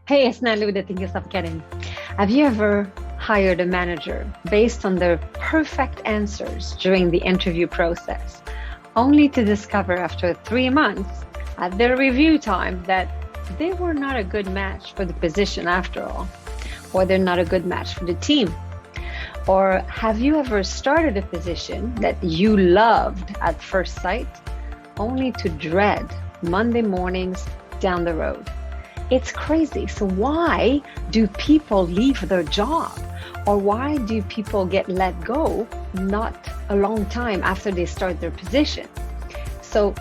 Hej, snälla det tänker jag getting. Have you ever hired a manager based on their perfect answers during the interview process, only to discover after 3 months at their review time that they were not a good match for the position after all, or they're not a good match for the team? Or have you ever started a position that you loved at first sight, only to dread Monday mornings down the road? It's crazy. So why do people leave their job? Or why do people get let go not a long time after they start their position? So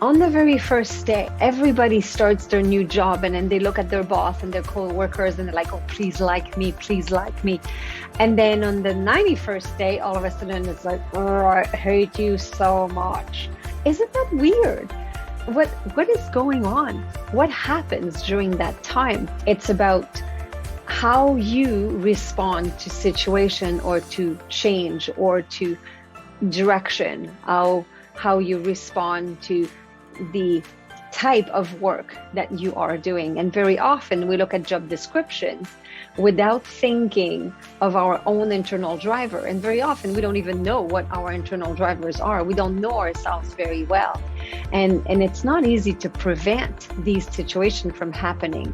on the very first day, everybody starts their new job and then they look at their boss and their co-workers and they're like, oh, please like me, please like me. And then on the 91st day, all of a sudden it's like, oh, I hate you so much. Isn't that weird? What is going on? What happens during that time? It's about how you respond to situation or to change or to direction, how you respond to the type of work that you are doing. And very often we look at job descriptions without thinking of our own internal driver. And very often we don't even know what our internal drivers are. We don't know ourselves very well. And it's not easy to prevent these situations from happening.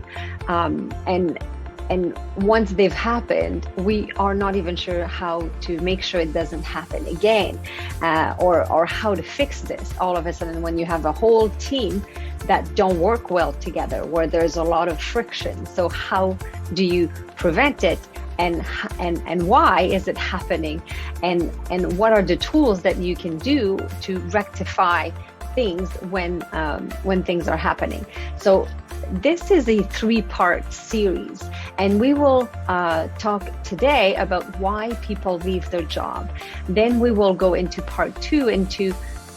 And once they've happened, we are not even sure how to make sure it doesn't happen again, or how to fix this. All of a sudden, when you have a whole team that don't work well together, where there's a lot of friction. So how do you prevent it? And why is it happening? And what are the tools that you can do to rectify things when things are happening? So this is a 3-part series, and we will talk today about why people leave their job. Then we will go into part 2, into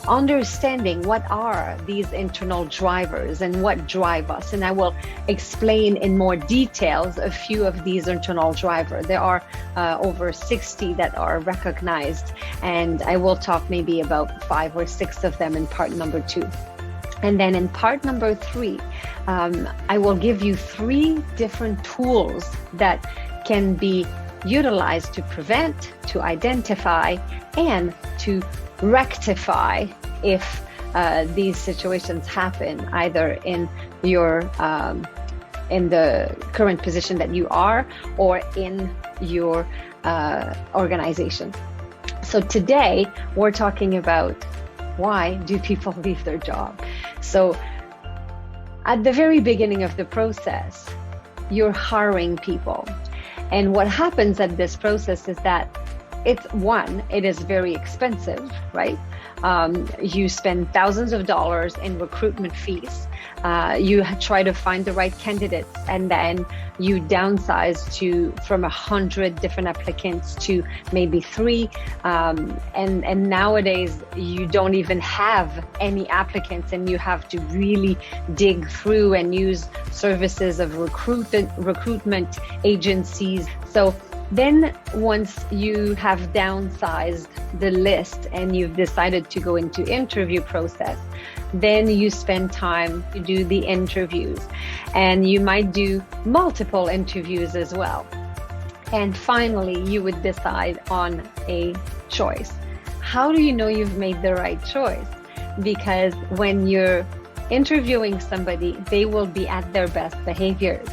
understanding what are these internal drivers and what drive us. And I will explain in more details a few of these internal drivers. There are over 60 that are recognized, and I will talk maybe about 5 or 6 of them in part number 2. And then in part number 3, I will give you 3 different tools that can be utilized to prevent, to identify, and to rectify if these situations happen either in your in the current position that you are or in your organization. So today we're talking about why do people leave their job. So at the very beginning of the process, you're hiring people. And what happens at this process is that it is very expensive, right? You spend thousands of dollars in recruitment fees. You try to find the right candidates, and then you downsize from 100 different applicants to maybe 3. And nowadays you don't even have any applicants, and you have to really dig through and use services of recruitment agencies. So then once you have downsized the list and you've decided to go into interview process, then you spend time to do the interviews, and you might do multiple interviews as well. And finally, you would decide on a choice. How do you know you've made the right choice? Because when you're interviewing somebody, they will be at their best behaviors.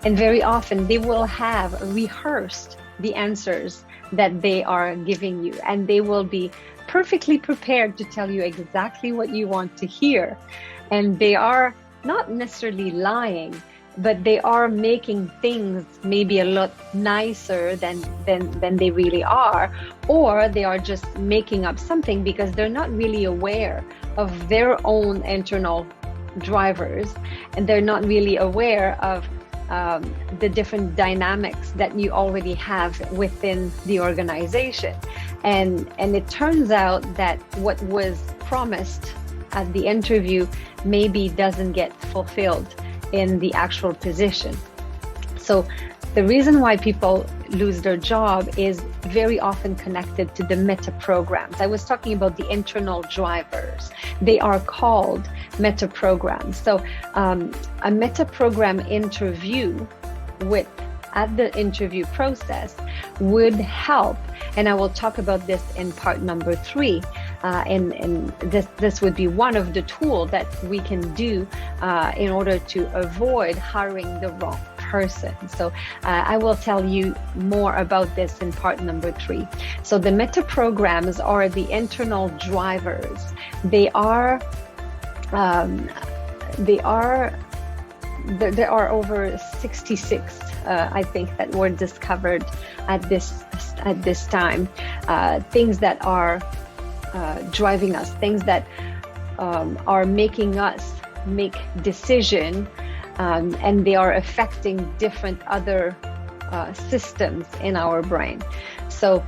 And very often they will have rehearsed the answers that they are giving you, and they will be perfectly prepared to tell you exactly what you want to hear. And they are not necessarily lying, but they are making things maybe a lot nicer than they really are, or they are just making up something because they're not really aware of their own internal drivers, and they're not really aware of the different dynamics that you already have within the organization. And it turns out that what was promised at the interview maybe doesn't get fulfilled in the actual position. So The reason why people lose their job is very often connected to the meta programs. I was talking about the internal drivers. They are called meta programs. So a meta program interview at the interview process would help, and I will talk about this in part number 3. And this would be one of the tools that we can do in order to avoid hiring the wrong person. So I will tell you more about this in part number 3. So the meta programs are the internal drivers. There are over 66, I think, that were discovered at this time. Things that are driving us, things that are making us make decision, and they are affecting different other systems in our brain. So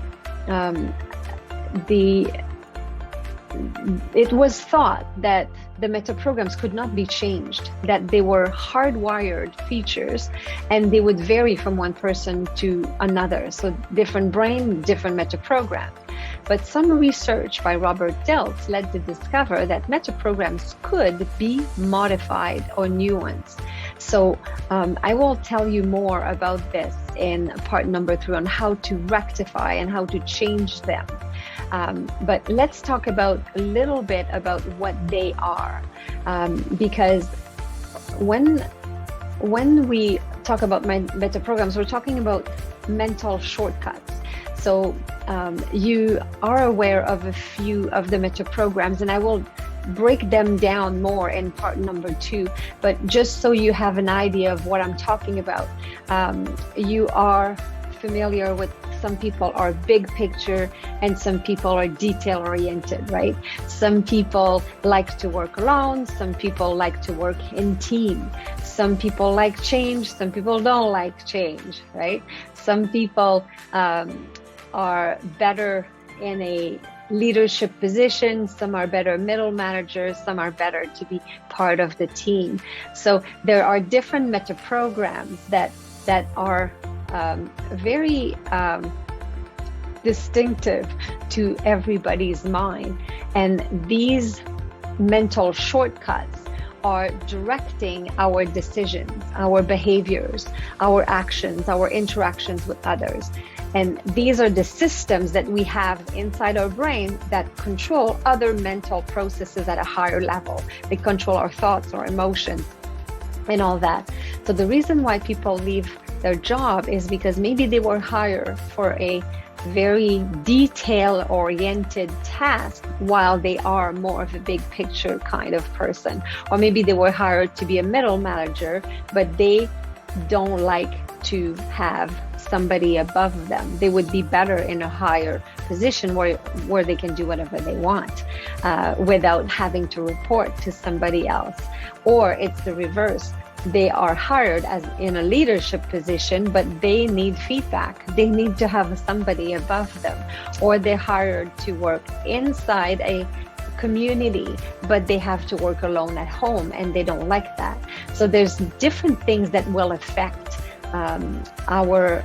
it was thought that the meta programs could not be changed, that they were hardwired features and they would vary from one person to another. So different brain, different meta programs. But some research by Robert Dilts led to discover that meta programs could be modified or nuanced. So I will tell you more about this in part number 3 on how to rectify and how to change them. But let's talk a little bit about what they are, because when we talk about meta programs, we're talking about mental shortcuts. So you are aware of a few of the meta programs, and I will break them down more in part number 2. But just so you have an idea of what I'm talking about, you are familiar with, some people are big picture and some people are detail oriented, right? Some people like to work alone, some people like to work in team, some people like change, some people don't like change, right? Some people are better in a leadership position, some are better middle managers, some are better to be part of the team. So there are different meta programs that are very distinctive to everybody's mind, and these mental shortcuts are directing our decisions, our behaviors, our actions, our interactions with others. And these are the systems that we have inside our brain that control other mental processes at a higher level. They control our thoughts, our emotions, and all that. So the reason why people leave their job is because maybe they were hired for a very detail-oriented task while they are more of a big picture kind of person. Or maybe they were hired to be a middle manager, but they don't like to have somebody above them. They would be better in a higher position where they can do whatever they want without having to report to somebody else. Or it's the reverse. They are hired as in a leadership position, but they need feedback. They need to have somebody above them. Or they're hired to work inside a community, but they have to work alone at home and they don't like that. So there's different things that will affect our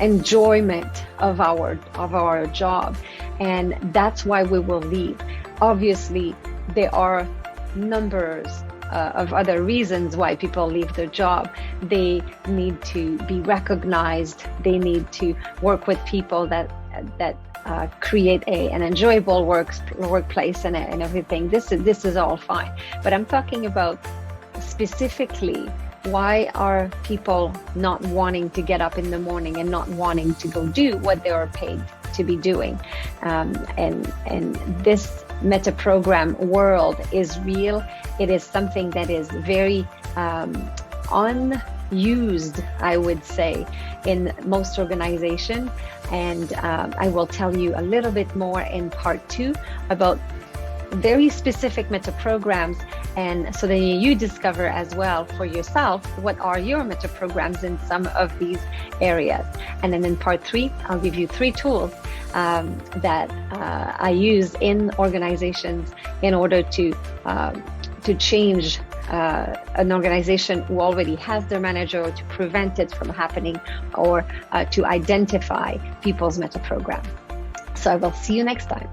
enjoyment of our job, and that's why we will leave. Obviously, there are numbers of other reasons why people leave their job. They need to be recognized. They need to work with people that create an enjoyable workplace and everything. This is all fine. But I'm talking about specifically, why are people not wanting to get up in the morning and not wanting to go do what they are paid to be doing? And this meta program world is real. It is something that is very unused, I would say, in most organizations. And I will tell you a little bit more in part 2 about very specific meta programs, and so then you discover as well for yourself what are your meta programs in some of these areas. And then in part 3, I'll give you 3 tools that I use in organizations in order to change an organization who already has their manager, or to prevent it from happening, or to identify people's meta program. So I will see you next time.